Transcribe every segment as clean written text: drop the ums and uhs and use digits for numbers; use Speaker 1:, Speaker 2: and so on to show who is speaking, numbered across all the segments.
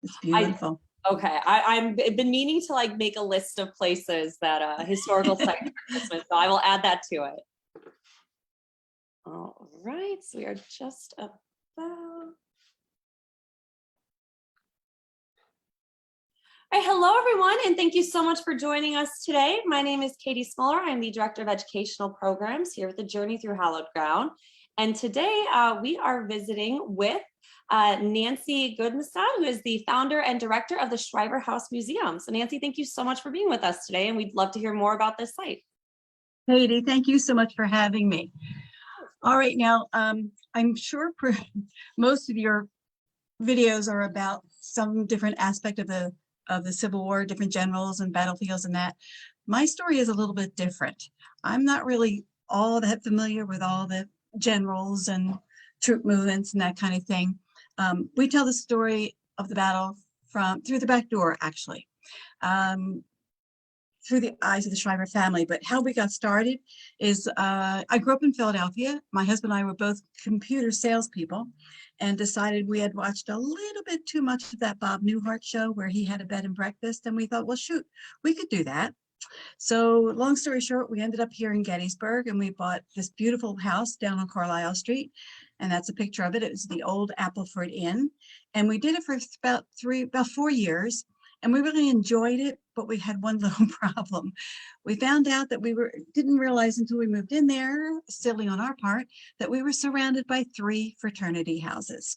Speaker 1: It's beautiful.
Speaker 2: Okay, I've been meaning to like make a list of places that historical sites for Christmas, so I will add that to it. All right, so we are just about. All right, hello everyone, and thank you so much for joining us today. My name is Katie Smoller. I'm the Director of Educational Programs here at the Journey Through Hallowed Ground. And today we are visiting with Nancy Goodmestad, who is the founder and director of the Shriver House Museum. So Nancy, thank you so much for being with us today, and we'd love to hear more about this site.
Speaker 1: Katie, thank you so much for having me. All right, now I'm sure most of your videos are about some different aspect of the Civil War, different generals and battlefields and that. My story is a little bit different. I'm not really all that familiar with all the generals and troop movements and that kind of thing. We tell the story of the battle through the back door, actually, through the eyes of the Schreiber family. But how we got started is I grew up in Philadelphia. My husband and I were both computer salespeople and decided we had watched a little bit too much of that Bob Newhart show where he had a bed and breakfast. And we thought, well, shoot, we could do that. So long story short, we ended up here in Gettysburg and we bought this beautiful house down on Carlisle Street. And that's a picture of it. It was the old Appleford Inn. And we did it for about 4 years. And we really enjoyed it, but we had one little problem. We found out that didn't realize until we moved in there, silly on our part, that we were surrounded by 3 fraternity houses.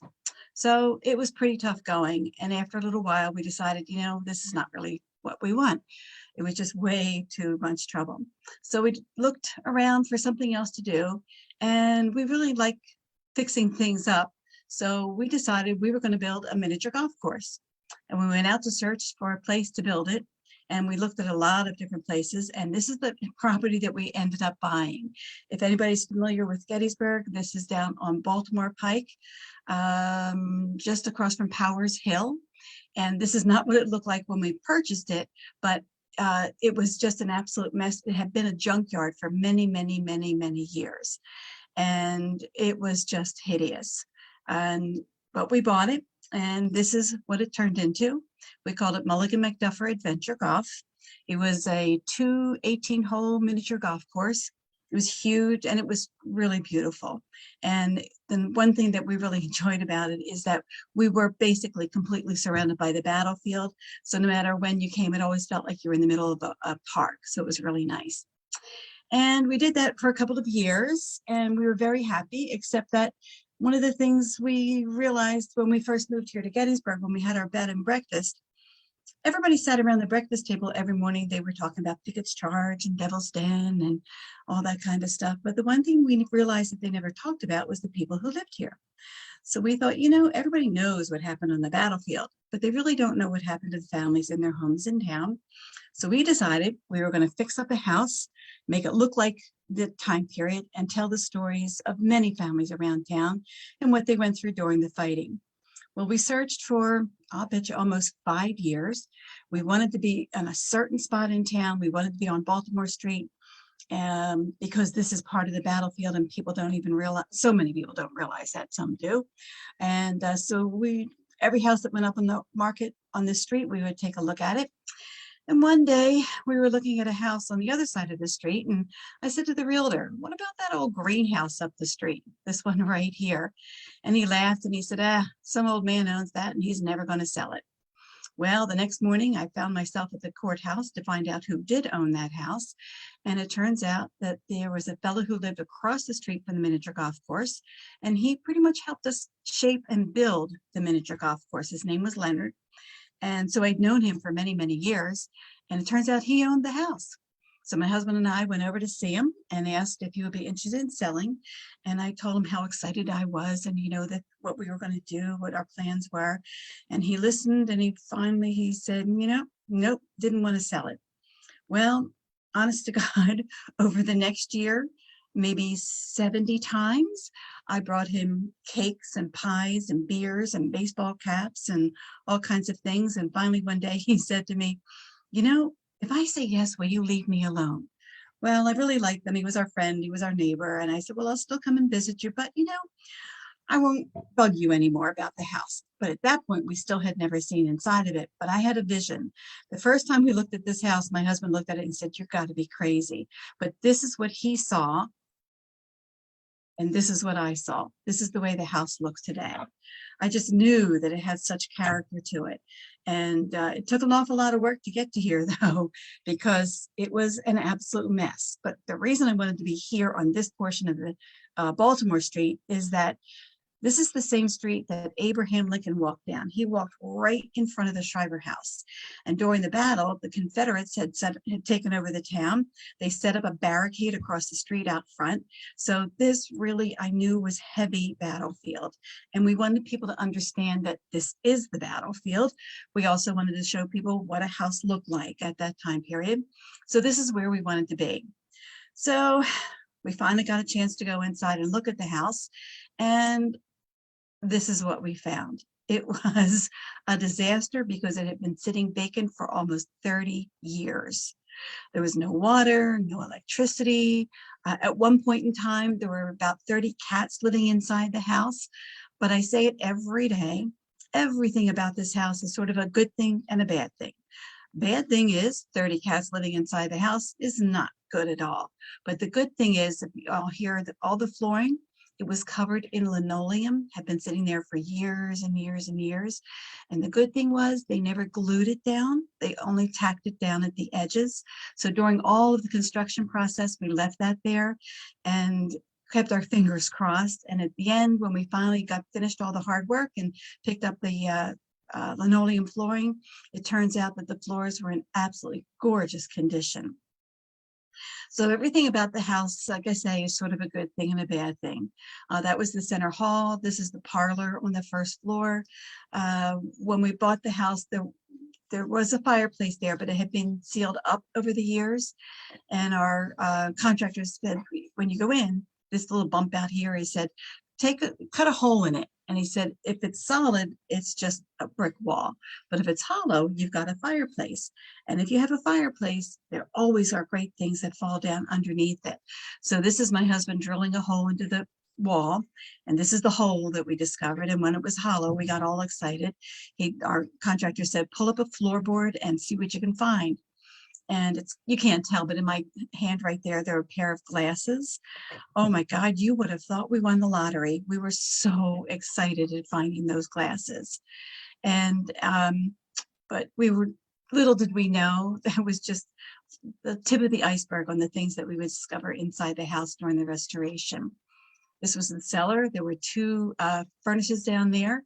Speaker 1: So it was pretty tough going. And after a little while, we decided, you know, this is not really what we want. It was just way too much trouble. So we looked around for something else to do, and we really like fixing things up. So we decided we were going to build a miniature golf course. And we went out to search for a place to build it. And we looked at a lot of different places. And this is the property that we ended up buying. If anybody's familiar with Gettysburg, this is down on Baltimore Pike, just across from Powers Hill. And this is not what it looked like when we purchased it, but it was just an absolute mess. It had been a junkyard for many, many, many, many years. And it was just hideous. But we bought it. And this is what it turned into. We called it Mulligan Mcduffer Adventure Golf. It was a 2 18-hole miniature golf course. It was huge and it was really beautiful. And then one thing that we really enjoyed about it is that we were basically completely surrounded by the battlefield. So no matter when you came, it always felt like you were in the middle of a park. So it was really nice. And we did that for a couple of years and we were very happy, except that one of the things we realized when we first moved here to Gettysburg, when we had our bed and breakfast, everybody sat around the breakfast table every morning. They were talking about Pickett's Charge and Devil's Den and all that kind of stuff. But the one thing we realized that they never talked about was the people who lived here. So we thought, you know, everybody knows what happened on the battlefield, but they really don't know what happened to the families in their homes in town. So we decided we were going to fix up a house, make it look like the time period, and tell the stories of many families around town and what they went through during the fighting. Well, we searched for, I'll bet you, almost 5 years. We wanted to be in a certain spot in town. We wanted to be on Baltimore Street because this is part of the battlefield and people don't even realize, so many people don't realize that, some do. And so every house that went up on the market on this street, we would take a look at it. And one day we were looking at a house on the other side of the street, and I said to the realtor, what about that old greenhouse up the street, this one right here? And he laughed and he said, some old man owns that and he's never going to sell it. Well, the next morning I found myself at the courthouse to find out who did own that house. And it turns out that there was a fellow who lived across the street from the miniature golf course, and he pretty much helped us shape and build the miniature golf course. His name was Leonard. And so I'd known him for many, many years, and it turns out he owned the house. So my husband and I went over to see him and asked if he would be interested in selling. And I told him how excited I was and, you know, that what we were going to do, what our plans were. And he listened and he said, you know, nope, didn't want to sell it. Well, honest to God, over the next year, maybe 70 times, I brought him cakes and pies and beers and baseball caps and all kinds of things. And finally, one day he said to me, you know, if I say yes, will you leave me alone? Well, I really liked him. He was our friend. He was our neighbor. And I said, well, I'll still come and visit you. But, you know, I won't bug you anymore about the house. But at that point, we still had never seen inside of it. But I had a vision. The first time we looked at this house, my husband looked at it and said, "You've got to be crazy." But this is what he saw. And this is what I saw. This is the way the house looks today. I just knew that it had such character to it. And it took an awful lot of work to get to here, though, because it was an absolute mess. But the reason I wanted to be here on this portion of the Baltimore Street is that this is the same street that Abraham Lincoln walked down. He walked right in front of the Shriver House. And during the battle, the Confederates had taken over the town. They set up a barricade across the street out front. So this really, I knew, was heavy battlefield. And we wanted people to understand that this is the battlefield. We also wanted to show people what a house looked like at that time period. So this is where we wanted to be. So we finally got a chance to go inside and look at the house. And this is what we found. It was a disaster because it had been sitting vacant for almost 30 years. There was no water, no electricity. At one point in time, there were about 30 cats living inside the house. But I say it every day, everything about this house is sort of a good thing and a bad thing. Bad thing is 30 cats living inside the house is not good at all. But the good thing is that we all hear that all the flooring, it was covered in linoleum, had been sitting there for years and years and years. And the good thing was they never glued it down. They only tacked it down at the edges. So during all of the construction process, we left that there and kept our fingers crossed. And at the end, when we finally got finished all the hard work and picked up the linoleum flooring, it turns out that the floors were in absolutely gorgeous condition. So everything about the house, like I say, is sort of a good thing and a bad thing. That was the center hall. This is the parlor on the first floor. When we bought the house, there was a fireplace there, but it had been sealed up over the years. And our contractors said, when you go in, this little bump out here, he said, cut a hole in it. And he said, if it's solid, it's just a brick wall. But if it's hollow, you've got a fireplace. And if you have a fireplace, there always are great things that fall down underneath it. So this is my husband drilling a hole into the wall. And this is the hole that we discovered. And when it was hollow, we got all excited. Our contractor said, pull up a floorboard and see what you can find. And you can't tell, but in my hand right there, there are a pair of glasses. Oh my God, you would have thought we won the lottery. We were so excited at finding those glasses. And, but little did we know that was just the tip of the iceberg on the things that we would discover inside the house during the restoration. This was the cellar. There were two furnaces down there.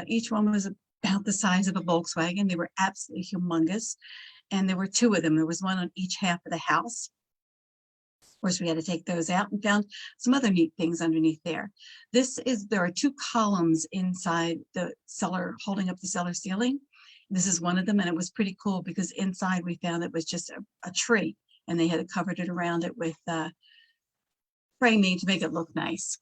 Speaker 1: Each one was about the size of a Volkswagen. They were absolutely humongous. And there were two of them. There was one on each half of the house. Of course, we had to take those out and found some other neat things underneath there. There are two columns inside the cellar holding up the cellar ceiling. This is one of them, and it was pretty cool because inside we found it was just a tree, and they had covered it around it with framing to make it look nice.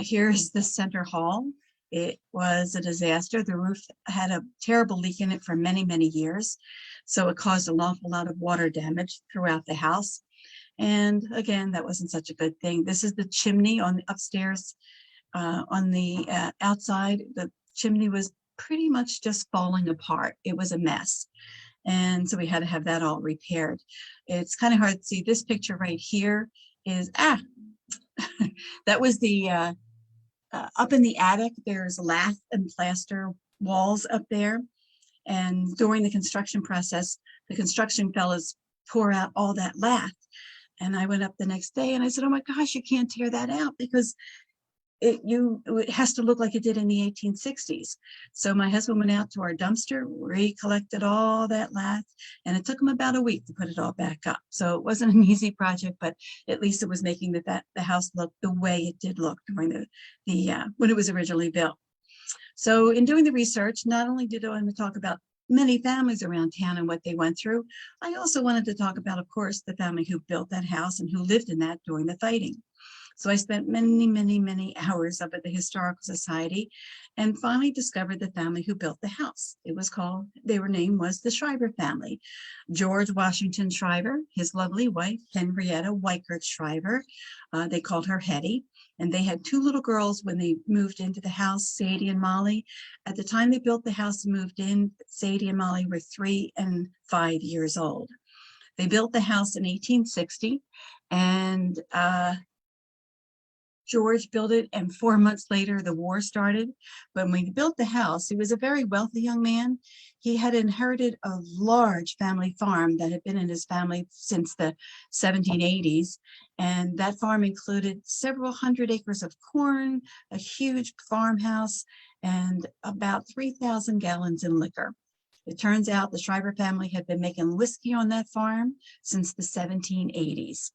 Speaker 1: Here's the center hall. It was a disaster. The roof had a terrible leak in it for many, many years. So it caused an awful lot of water damage throughout the house. And again, that wasn't such a good thing. This is the chimney on the upstairs. On the outside, the chimney was pretty much just falling apart. It was a mess. And so we had to have that all repaired. It's kind of hard to see. This picture right here is, that was the, up in the attic, there's lath and plaster walls up there. And during the construction process, the construction fellows tore out all that lath. And I went up the next day and I said, oh my gosh, you can't tear that out because it has to look like it did in the 1860s. So my husband went out to our dumpster, recollected all that lath, and it took him about a week to put it all back up. So it wasn't an easy project, but at least it was making the house look the way it did look during when it was originally built. So in doing the research, not only did I want to talk about many families around town and what they went through, I also wanted to talk about, of course, the family who built that house and who lived in that during the fighting. So I spent many, many, many hours up at the Historical Society and finally discovered the family who built the house. Their name was the Schreiber family. George Washington Schreiber, his lovely wife, Henrietta Weichert Schreiber. They called her Hetty. And they had 2 little girls when they moved into the house, Sadie and Molly. At the time they built the house and moved in, Sadie and Molly were 3 and 5 years old. They built the house in 1860, and George built it, and 4 months later, the war started. When we built the house, he was a very wealthy young man. He had inherited a large family farm that had been in his family since the 1780s. And that farm included several hundred acres of corn, a huge farmhouse, and about 3,000 gallons in liquor. It turns out the Schreiber family had been making whiskey on that farm since the 1780s.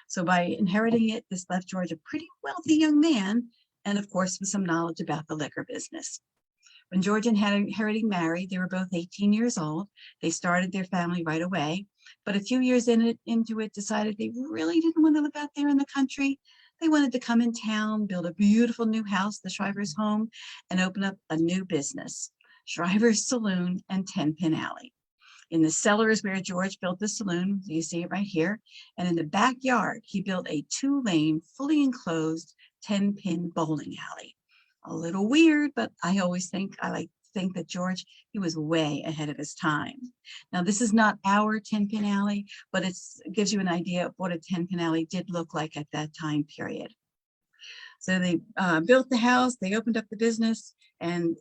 Speaker 1: So by inheriting it, this left George a pretty wealthy young man, and of course with some knowledge about the liquor business. When George and Harriet married, they were both 18 years old. They started their family right away, but a few years into it, decided they really didn't want to live out there in the country. They wanted to come in town, build a beautiful new house, the Shriver's home, and open up a new business, Shriver's Saloon and 10-Pin Alley. In the cellar is where George built the saloon. You see it right here. And in the backyard, he built a 2-lane, fully enclosed 10-pin bowling alley. A little weird, but I always think that George, he was way ahead of his time. Now, this is not our 10-pin alley, but it gives you an idea of what a 10-pin alley did look like at that time period. So they built the house, they opened up the business, and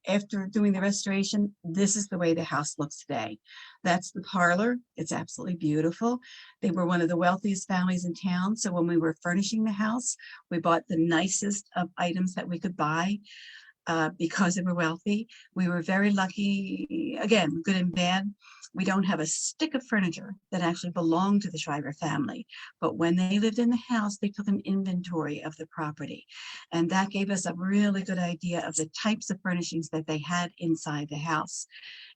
Speaker 1: after doing the restoration, this is the way the house looks today. That's the parlor. It's absolutely beautiful. They were one of the wealthiest families in town, so when we were furnishing the house, we bought the nicest of items that we could buy because they were wealthy. We were very lucky, again, good and bad. We don't have a stick of furniture that actually belonged to the Schreiber family, but when they lived in the house, they took an inventory of the property, and that gave us a really good idea of the types of furnishings that they had inside the house.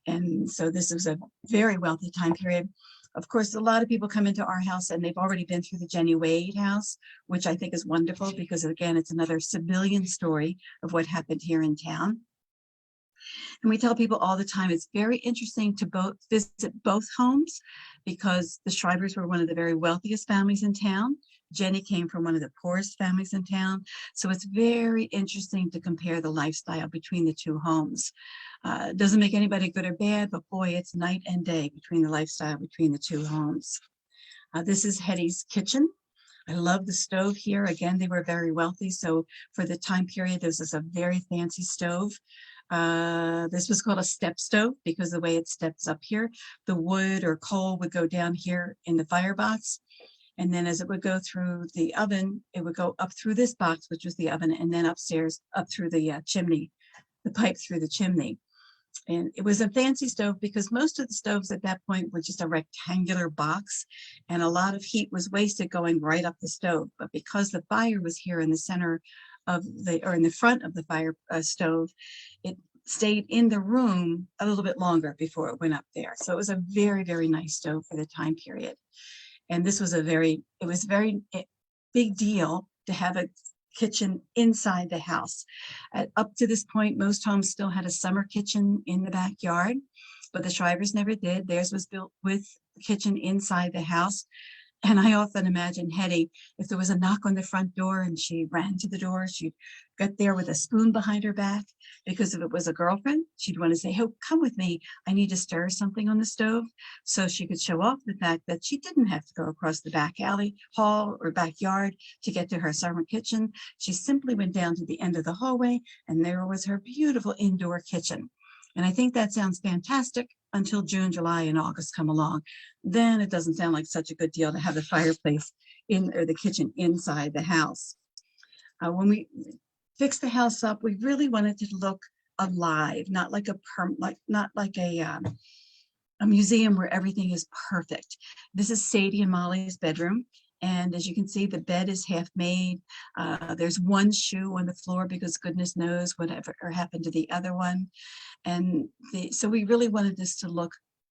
Speaker 1: And so this was a very wealthy time period. Of course, a lot of people come into our house and they've already been through the Jenny Wade house, which I think is wonderful because, again, it's another civilian story of what happened here in town. And we tell people all the time, it's very interesting to visit both homes because the Schreibers were one of the very wealthiest families in town. Jenny came from one of the poorest families in town. So it's very interesting to compare the lifestyle between the 2 homes. It doesn't make anybody good or bad, but boy, it's night and day between the lifestyle between the 2 homes. This is Hetty's kitchen. I love the stove here. Again, they were very wealthy. So for the time period, this is a very fancy stove. This was called a step stove because the way it steps up here, the wood or coal would go down here in the firebox. And then as it would go through the oven, it would go up through this box, which was the oven, and then upstairs up through the chimney, the pipe through the chimney. And it was a fancy stove because most of the stoves at that point were just a rectangular box, and a lot of heat was wasted going right up the stove. But because the fire was here in the center of in the front of the fire stove, it stayed in the room a little bit longer before it went up there. So it was a very, very nice stove for the time period. And this was it was a very big deal to have a kitchen inside the house. Up to this point, most homes still had a summer kitchen in the backyard, but the Schreibers never did. Theirs was built with the kitchen inside the house. And I often imagine Hetty, if there was a knock on the front door and she ran to the door, she'd get there with a spoon behind her back, because if it was a girlfriend, she'd want to say, "Oh, come with me. I need to stir something on the stove." So she could show off the fact that she didn't have to go across the back alley, hall, or backyard to get to her summer kitchen. She simply went down to the end of the hallway, and there was her beautiful indoor kitchen. And I think that sounds fantastic until June, July, and August come along. Then it doesn't sound like such a good deal to have the fireplace or the kitchen inside the house. When we fixed the house up, we really wanted it to look alive, not like a museum where everything is perfect. This is Sadie and Molly's bedroom. And as you can see, the bed is half made. There's one shoe on the floor because goodness knows whatever happened to the other one. And so we really wanted this to look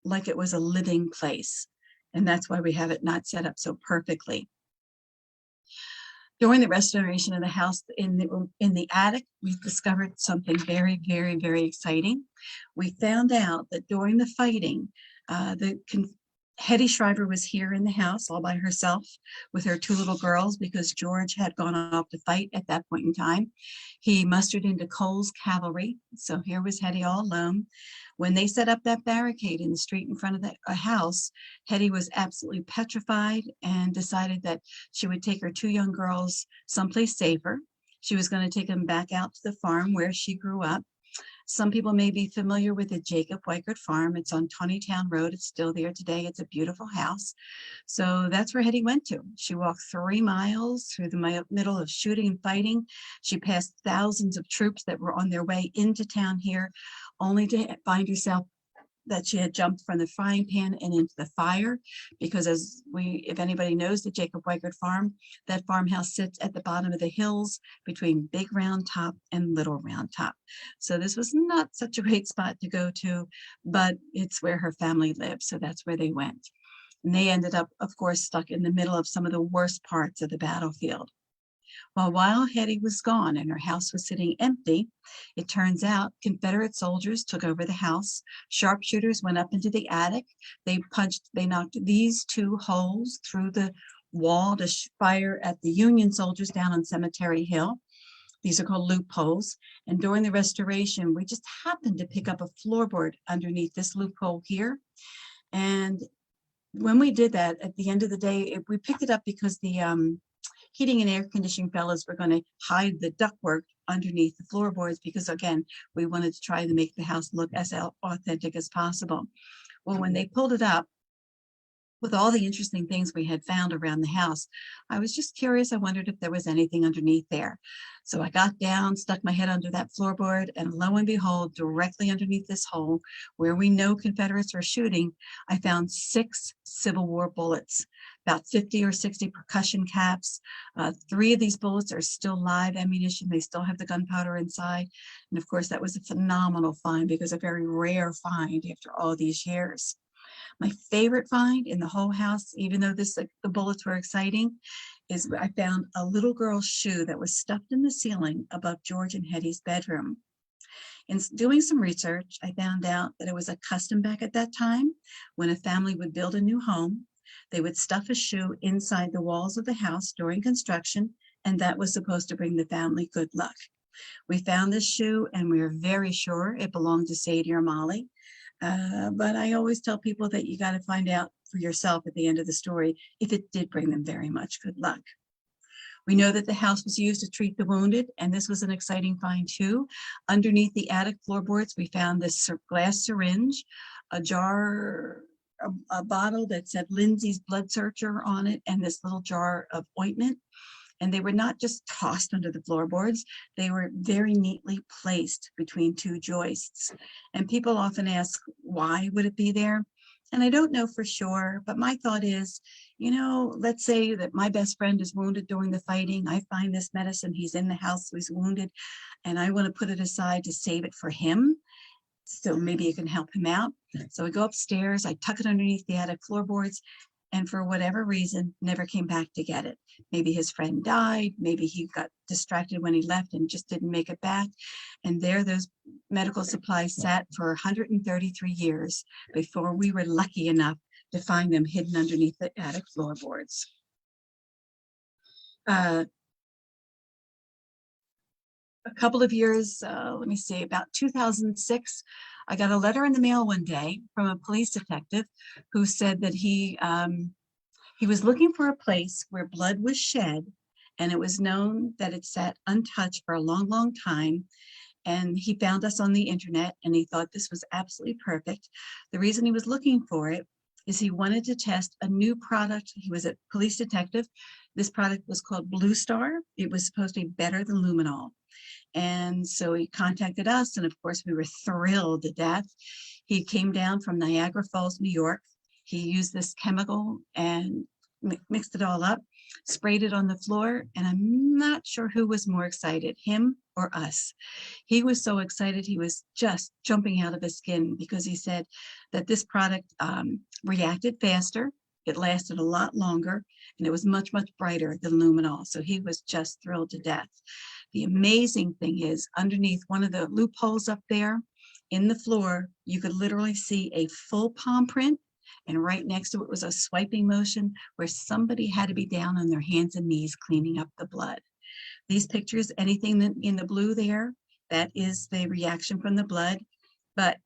Speaker 1: like it was a living place. And that's why we have it not set up so perfectly. During the restoration of the house in the attic, we discovered something very, very, very exciting. We found out that during the fighting, the Hetty Schreiber was here in the house all by herself with her two little girls because George had gone off to fight at that point in time. He mustered into Cole's cavalry. So here was Hetty all alone. When they set up that barricade in the street in front of the house, Hetty was absolutely petrified and decided that she would take her two young girls someplace safer. She was going to take them back out to the farm where she grew up. Some people may be familiar with the Jacob Weichert Farm. It's on Tawnytown Road. It's still there today. It's a beautiful house. So that's where Hetty went to. She walked 3 miles through the middle of shooting and fighting. She passed thousands of troops that were on their way into town here, only to find herself that she had jumped from the frying pan and into the fire, because if anybody knows the Jacob Weichert Farm, that farmhouse sits at the bottom of the hills between Big Round Top and Little Round Top. So this was not such a great spot to go to, but it's where her family lived. So that's where they went. And they ended up, of course, stuck in the middle of some of the worst parts of the battlefield. Well, while Hetty was gone and her house was sitting empty, it turns out Confederate soldiers took over the house. Sharpshooters went up into the attic. They knocked these 2 holes through the wall to fire at the Union soldiers down on Cemetery Hill. These are called loopholes. And during the restoration, we just happened to pick up a floorboard underneath this loophole here. And when we did that, at the end of the day, we picked it up because the heating and air conditioning fellows were going to hide the ductwork underneath the floorboards because, again, we wanted to try to make the house look as authentic as possible. Well, when they pulled it up, with all the interesting things we had found around the house, I was just curious. I wondered if there was anything underneath there. So I got down, stuck my head under that floorboard, and lo and behold, directly underneath this hole, where we know Confederates were shooting, I found 6 Civil War bullets, about 50 or 60 percussion caps. 3 of these bullets are still live ammunition. They still have the gunpowder inside. And of course, that was a phenomenal find because a very rare find after all these years. My favorite find in the whole house, even though the bullets were exciting, is I found a little girl's shoe that was stuffed in the ceiling above George and Hetty's bedroom. In doing some research, I found out that it was a custom back at that time. When a family would build a new home, they would stuff a shoe inside the walls of the house during construction, and that was supposed to bring the family good luck. We found this shoe, and we were very sure it belonged to Sadie or Molly. But I always tell people that you got to find out for yourself at the end of the story if it did bring them very much good luck. We know that the house was used to treat the wounded, and this was an exciting find too. Underneath the attic floorboards, we found this glass syringe, a jar, a bottle that said Lindsay's blood searcher on it, and this little jar of ointment. And they were not just tossed under the floorboards, they were very neatly placed between 2 joists. And people often ask, why would it be there? And I don't know for sure, but my thought is, let's say that my best friend is wounded during the fighting. I find this medicine, he's in the house, he's wounded, and I want to put it aside to save it for him. So maybe it can help him out. So I go upstairs, I tuck it underneath the attic floorboards, and for whatever reason, never came back to get it. Maybe his friend died, maybe he got distracted when he left and just didn't make it back. And there those medical supplies sat for 133 years before we were lucky enough to find them hidden underneath the attic floorboards. A couple of years, about 2006, I got a letter in the mail one day from a police detective who said that he was looking for a place where blood was shed, and it was known that it sat untouched for a long, long time. And he found us on the internet, and he thought this was absolutely perfect. The reason he was looking for it is he wanted to test a new product. He was a police detective. This product was called Blue Star. It was supposed to be better than luminol. And so he contacted us, and of course we were thrilled to death. He came down from Niagara Falls, New York. He used this chemical and mixed it all up, sprayed it on the floor, and I'm not sure who was more excited, him or us. He was so excited, he was just jumping out of his skin because he said that this product reacted faster, it lasted a lot longer, and it was much, much brighter than luminol. So he was just thrilled to death. The amazing thing is, underneath one of the loopholes up there in the floor, you could literally see a full palm print And right next to it was a swiping motion where somebody had to be down on their hands and knees cleaning up the blood. These pictures, anything in the blue there, that is the reaction from the blood. But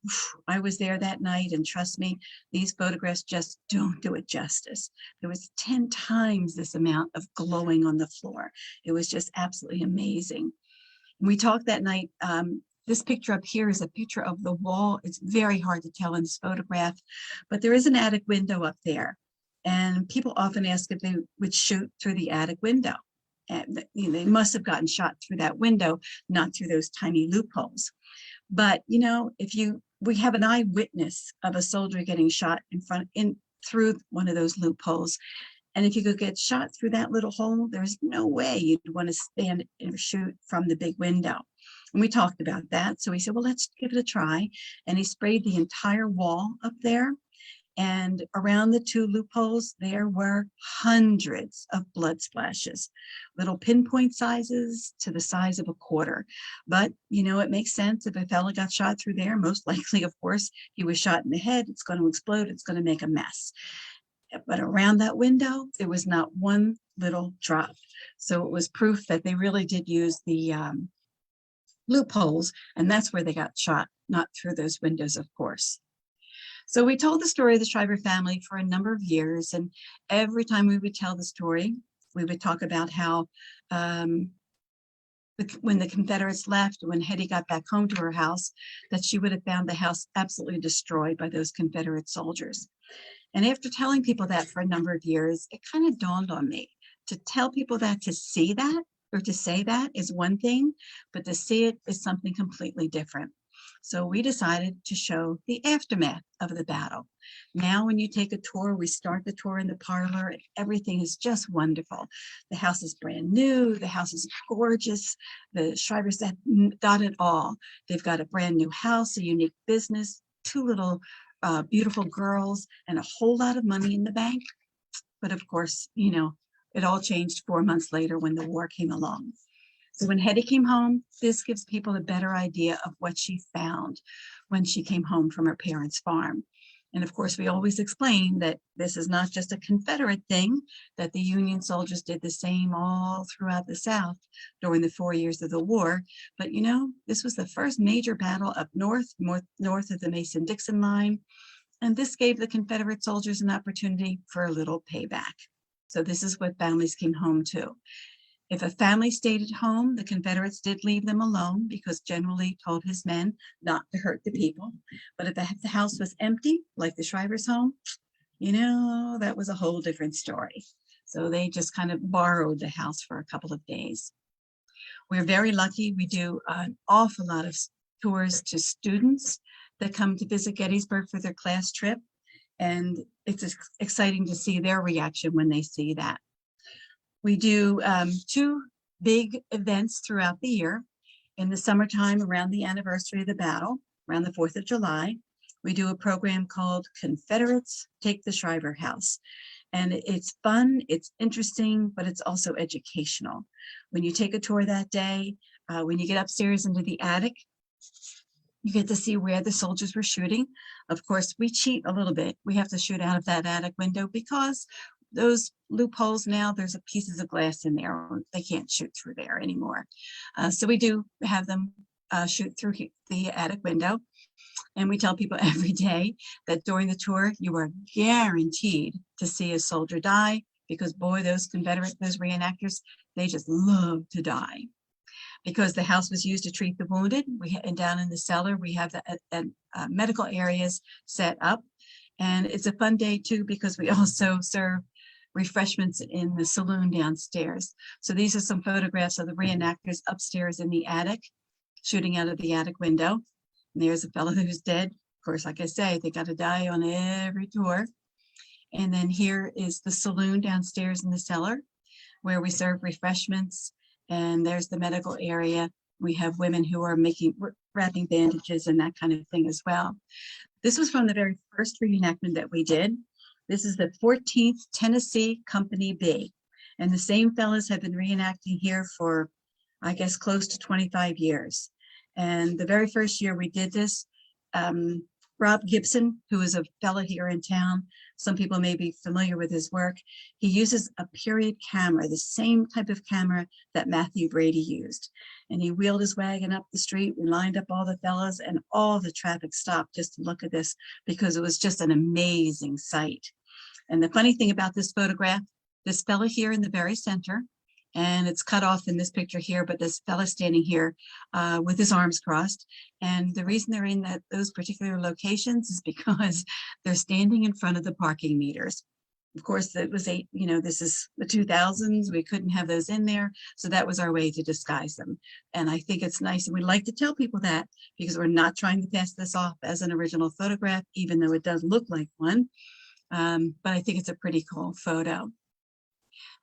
Speaker 1: I was there that night, and trust me, these photographs just don't do it justice. There was 10 times this amount of glowing on the floor. It was just absolutely amazing. We talked that night. This picture up here is a picture of the wall. It's very hard to tell in this photograph, but there is an attic window up there. And people often ask if they would shoot through the attic window. And they must have gotten shot through that window, not through those tiny loopholes. But we have an eyewitness of a soldier getting shot through one of those loopholes. And if you could get shot through that little hole, there's no way you'd want to stand and shoot from the big window. And we talked about that. So he said, well, let's give it a try. And he sprayed the entire wall up there. And around the two loopholes, there were hundreds of blood splashes, little pinpoint sizes to the size of a quarter. But, it makes sense. If a fella got shot through there, most likely, of course, he was shot in the head. It's going to explode. It's going to make a mess. But around that window, there was not one little drop. So it was proof that they really did use the loopholes, and that's where they got shot, not through those windows, of course. So we told the story of the Schreiber family for a number of years, and every time we would tell the story, we would talk about how when the Confederates left, when Hetty got back home to her house, that she would have found the house absolutely destroyed by those Confederate soldiers. And after telling people that for a number of years, it kind of dawned on me to tell people that, to see that or to say that is one thing, but to see it is something completely different. So we decided to show the aftermath of the battle. Now, when you take a tour, we start the tour in the parlor, and everything is just wonderful. The house is brand new. The house is gorgeous. The Schreibers have done it all. They've got a brand new house, a unique business, two little beautiful girls, and a whole lot of money in the bank. But of course, it all changed 4 months later when the war came along. So when Hetty came home, this gives people a better idea of what she found when she came home from her parents' farm. And of course, we always explain that this is not just a Confederate thing, that the Union soldiers did the same all throughout the South during the 4 years of the war. But this was the first major battle up north of the Mason-Dixon line. And this gave the Confederate soldiers an opportunity for a little payback. So this is what families came home to. If a family stayed at home, the Confederates did leave them alone because General Lee told his men not to hurt the people. But if the house was empty, like the Shriver's home, that was a whole different story. So they just kind of borrowed the house for a couple of days. We're very lucky. We do an awful lot of tours to students that come to visit Gettysburg for their class trip. And it's exciting to see their reaction when they see that. We do two big events throughout the year. In the summertime, around the anniversary of the battle, around the 4th of July, we do a program called Confederates Take the Shriver House. And it's fun, it's interesting, but it's also educational. When you take a tour that day, when you get upstairs into the attic, you get to see where the soldiers were shooting. Of course, we cheat a little bit. We have to shoot out of that attic window because those loopholes now, there's pieces of glass in there. They can't shoot through there anymore. So we do have them shoot through the attic window. And we tell people every day that during the tour, you are guaranteed to see a soldier die because boy, those reenactors, they just love to die. Because the house was used to treat the wounded, and down in the cellar, we have the medical areas set up. And it's a fun day too, because we also serve refreshments in the saloon downstairs. So these are some photographs of the reenactors upstairs in the attic, shooting out of the attic window. And there's a fellow who's dead. Of course, like I say, they got to die on every tour. And then here is the saloon downstairs in the cellar where we serve refreshments. And there's the medical area. We have women who are wrapping bandages and that kind of thing as well. This was from the very first reenactment that we did. This is the 14th Tennessee Company B. And the same fellas have been reenacting here for, I guess, close to 25 years. And the very first year we did this, Rob Gibson, who is a fellow here in town, some people may be familiar with his work. He uses a period camera, the same type of camera that Matthew Brady used. And he wheeled his wagon up the street. We lined up all the fellas, and all the traffic stopped just to look at this because it was just an amazing sight. And the funny thing about this photograph, this fella here in the very center, and it's cut off in this picture here, but this fella standing here with his arms crossed. And the reason they're in those particular locations is because they're standing in front of the parking meters. Of course, it was this is the 2000s. We couldn't have those in there. So that was our way to disguise them. And I think it's nice. And we like to tell people that because we're not trying to pass this off as an original photograph, even though it does look like one. But I think it's a pretty cool photo.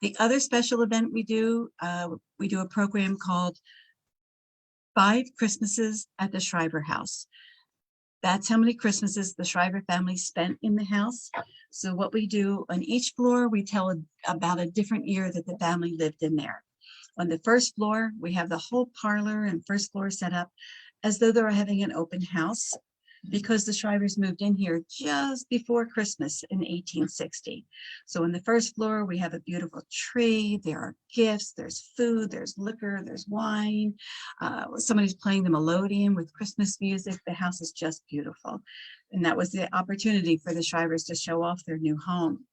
Speaker 1: The other special event we do a program called 5 Christmases at the Shriver House. That's how many Christmases the Schreiber family spent in the house. So what we do on each floor, we tell about a different year that the family lived in there. On the first floor, we have the whole parlor and first floor set up as though they were having an open house, because the Schreibers moved in here just before Christmas in 1860. So on the first floor, we have a beautiful tree. There are gifts, there's food, there's liquor, there's wine. Somebody's playing the melodeon with Christmas music. The house is just beautiful. And that was the opportunity for the Schreibers to show off their new home.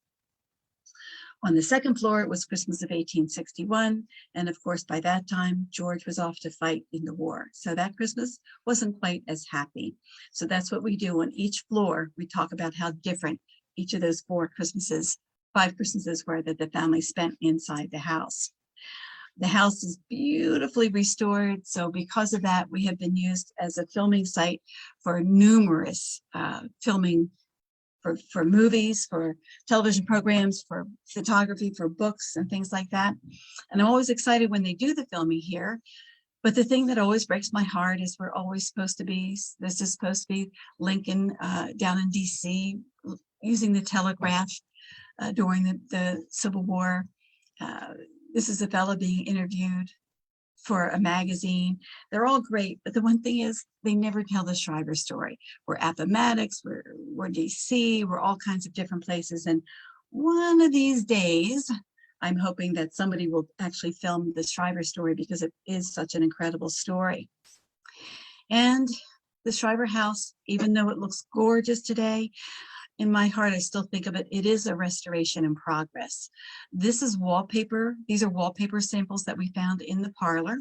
Speaker 1: On the second floor, it was Christmas of 1861. And of course, by that time, George was off to fight in the war. So that Christmas wasn't quite as happy. So that's what we do on each floor. We talk about how different each of those 5 Christmases were that the family spent inside the house. The house is beautifully restored. So because of that, we have been used as a filming site for numerous filming for movies, for television programs, for photography, for books and things like that. And I'm always excited when they do the filming here. But the thing that always breaks my heart is this is supposed to be Lincoln down in DC using the telegraph during the Civil War. This is a fellow being interviewed for a magazine. They're all great, but the one thing is they never tell the Schreiber story. We're Appomattox, we're DC, we're all kinds of different places. And one of these days, I'm hoping that somebody will actually film the Schreiber story because it is such an incredible story. And the Schreiber house, even though it looks gorgeous today, in my heart, I still think of it, it is a restoration in progress. This is wallpaper. These are wallpaper samples that we found in the parlor.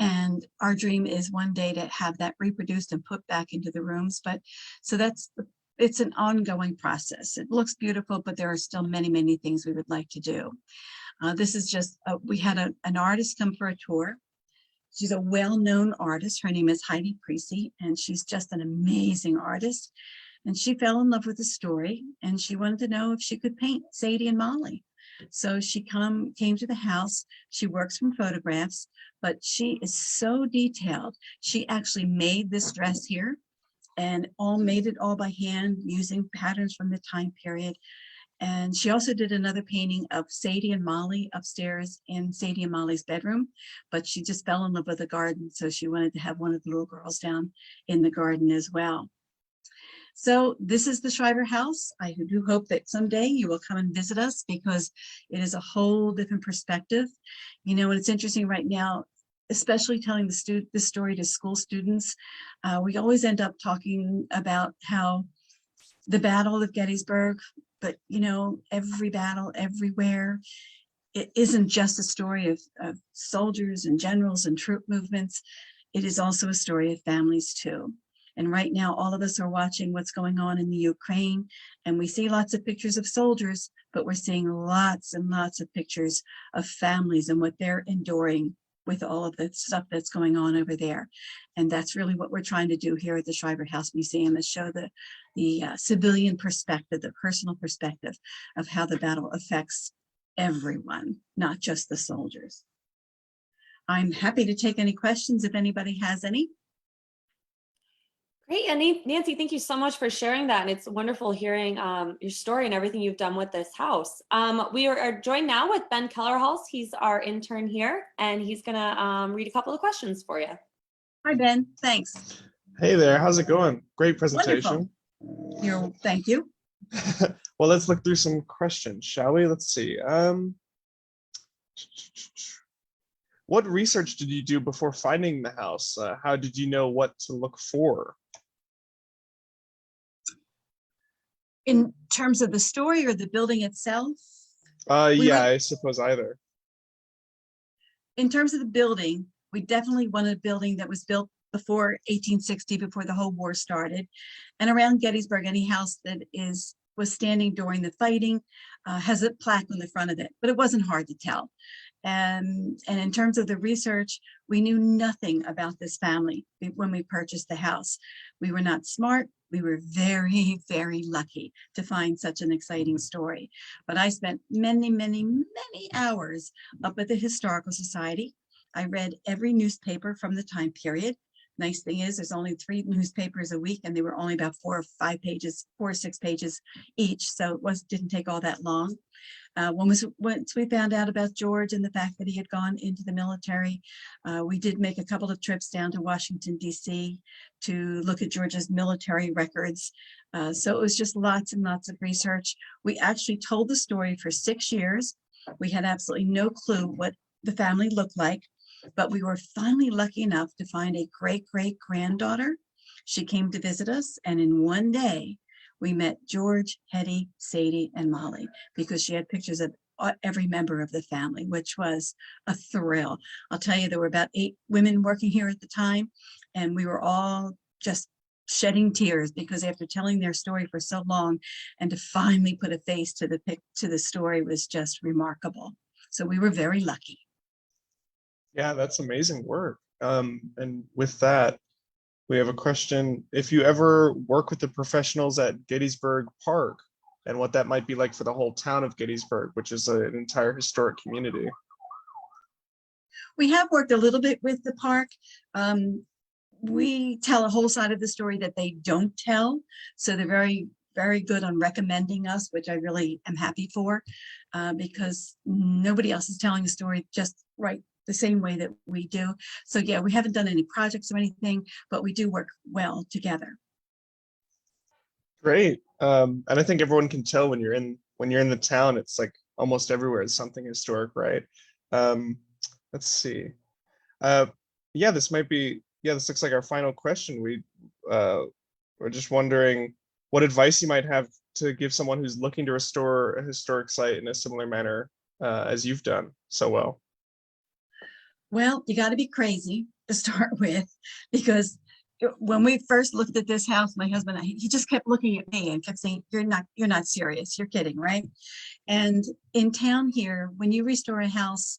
Speaker 1: And our dream is one day to have that reproduced and put back into the rooms. But so it's an ongoing process. It looks beautiful, but there are still many, many things we would like to do. This is just, we had an artist come for a tour. She's a well-known artist. Her name is Heidi Creasy, and she's just an amazing artist. And she fell in love with the story, and she wanted to know if she could paint Sadie and Molly. So she came to the house. She works from photographs, but she is so detailed. She actually made this dress here and made it all by hand using patterns from the time period. And she also did another painting of Sadie and Molly upstairs in Sadie and Molly's bedroom, but she just fell in love with the garden. So she wanted to have one of the little girls down in the garden as well. So this is the Schreiber house. I do hope that someday you will come and visit us because it is a whole different perspective. You know, and it's interesting right now, especially telling this story to school students. We always end up talking about how the Battle of Gettysburg, but you know, every battle everywhere, it isn't just a story of soldiers and generals and troop movements. It is also a story of families too. And right now, all of us are watching what's going on in the Ukraine, and we see lots of pictures of soldiers, but we're seeing lots and lots of pictures of families and what they're enduring with all of the stuff that's going on over there. And that's really what we're trying to do here at the Shriver House Museum, is show the civilian perspective, the personal perspective of how the battle affects everyone, not just the soldiers. I'm happy to take any questions if anybody has any.
Speaker 2: Great, and Nancy, thank you so much for sharing that. And it's wonderful hearing your story and everything you've done with this house. We are joined now with Ben Kellerhals. He's our intern here, and he's gonna read a couple of questions for you.
Speaker 1: Hi, Ben, thanks.
Speaker 3: Hey there, how's it going? Great
Speaker 1: Wonderful.
Speaker 3: presentation.
Speaker 1: Thank you.
Speaker 3: Well, let's look through some questions, shall we? Let's see. What research did you do before finding the house? How did you know what to look for?
Speaker 1: In terms of the story or the building itself,
Speaker 3: Yeah, I suppose either.
Speaker 1: in terms of the building, we definitely wanted a building that was built before 1860, before the whole war started. And around Gettysburg, any house that was standing during the fighting has a plaque on the front of it, but it wasn't hard to tell. And in terms of the research, we knew nothing about this family when we purchased the house. We were not smart. We were very, very lucky to find such an exciting story. But I spent many, many, many hours up at the Historical Society. I read every newspaper from the time period. Nice thing is there's only 3 newspapers a week, and they were only about 4 or 6 pages each. So it didn't take all that long. Once we found out about George and the fact that he had gone into the military, we did make a couple of trips down to Washington, D.C. to look at George's military records. So it was just lots and lots of research. We actually told the story for 6 years. We had absolutely no clue what the family looked like, but we were finally lucky enough to find a great-great-granddaughter. She came to visit us, and in one day, we met George, Hetty, Sadie, and Molly, because she had pictures of every member of the family, which was a thrill. I'll tell you, there were about 8 women working here at the time, and we were all just shedding tears, because after telling their story for so long, and to finally put a face to the story was just remarkable. So we were very lucky.
Speaker 3: Yeah, that's amazing work. And with that, we have a question. If you ever work with the professionals at Gettysburg Park, and what that might be like for the whole town of Gettysburg, which is an entire historic community.
Speaker 1: We have worked a little bit with the park. We tell a whole side of the story that they don't tell. So they're very, very good on recommending us, which I really am happy for, because nobody else is telling the story just right the same way that we do. So yeah, we haven't done any projects or anything, but we do work well together.
Speaker 3: Great. And I think everyone can tell when you're in the town, it's like almost everywhere is something historic, right? Let's see. Yeah, this looks like our final question. We're just wondering what advice you might have to give someone who's looking to restore a historic site in a similar manner as you've done so well.
Speaker 1: Well, you got to be crazy to start with, because when we first looked at this house, my husband, he just kept looking at me and kept saying, you're not serious. You're kidding, right? And in town here, when you restore a house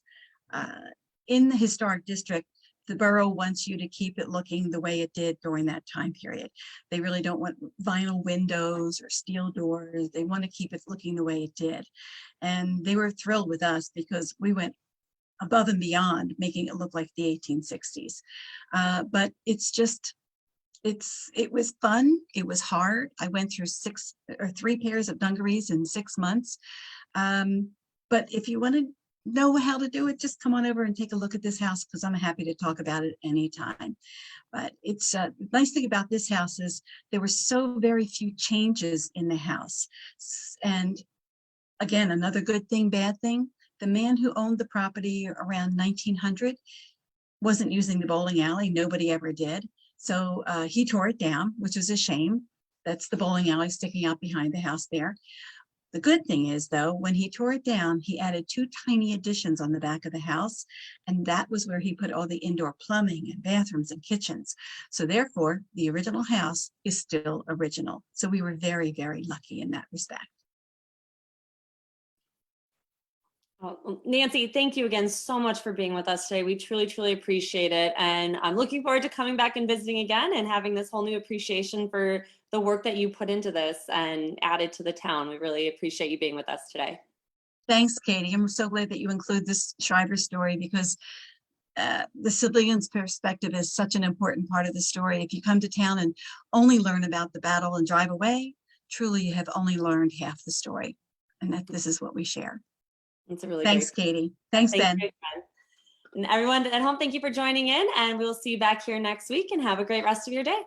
Speaker 1: in the historic district, the borough wants you to keep it looking the way it did during that time period. They really don't want vinyl windows or steel doors. They want to keep it looking the way it did. And they were thrilled with us, because we went above and beyond making it look like the 1860s. But it was fun. It was hard. I went through 3 pairs of dungarees in 6 months. But if you want to know how to do it, just come on over and take a look at this house, because I'm happy to talk about it anytime. But it's the nice thing about this house is there were so very few changes in the house. And again, another good thing, bad thing, the man who owned the property around 1900 wasn't using the bowling alley. Nobody ever did. So he tore it down, which is a shame. That's the bowling alley sticking out behind the house there. The good thing is, though, when he tore it down, he added 2 tiny additions on the back of the house, and that was where he put all the indoor plumbing and bathrooms and kitchens. So therefore, the original house is still original. So we were very, very lucky in that respect.
Speaker 2: Well, Nancy, thank you again so much for being with us today. We truly, truly appreciate it. And I'm looking forward to coming back and visiting again and having this whole new appreciation for the work that you put into this and added to the town. We really appreciate you being with us today.
Speaker 1: Thanks, Katie. I'm so glad that you include this Schreiber story, because the civilian's perspective is such an important part of the story. If you come to town and only learn about the battle and drive away, truly you have only learned half the story. And that this is what we share.
Speaker 2: It's a really
Speaker 1: Thanks,
Speaker 2: great.
Speaker 1: Katie. Thanks, Ben.
Speaker 2: And everyone at home, thank you for joining in, and we'll see you back here next week, and have a great rest of your day.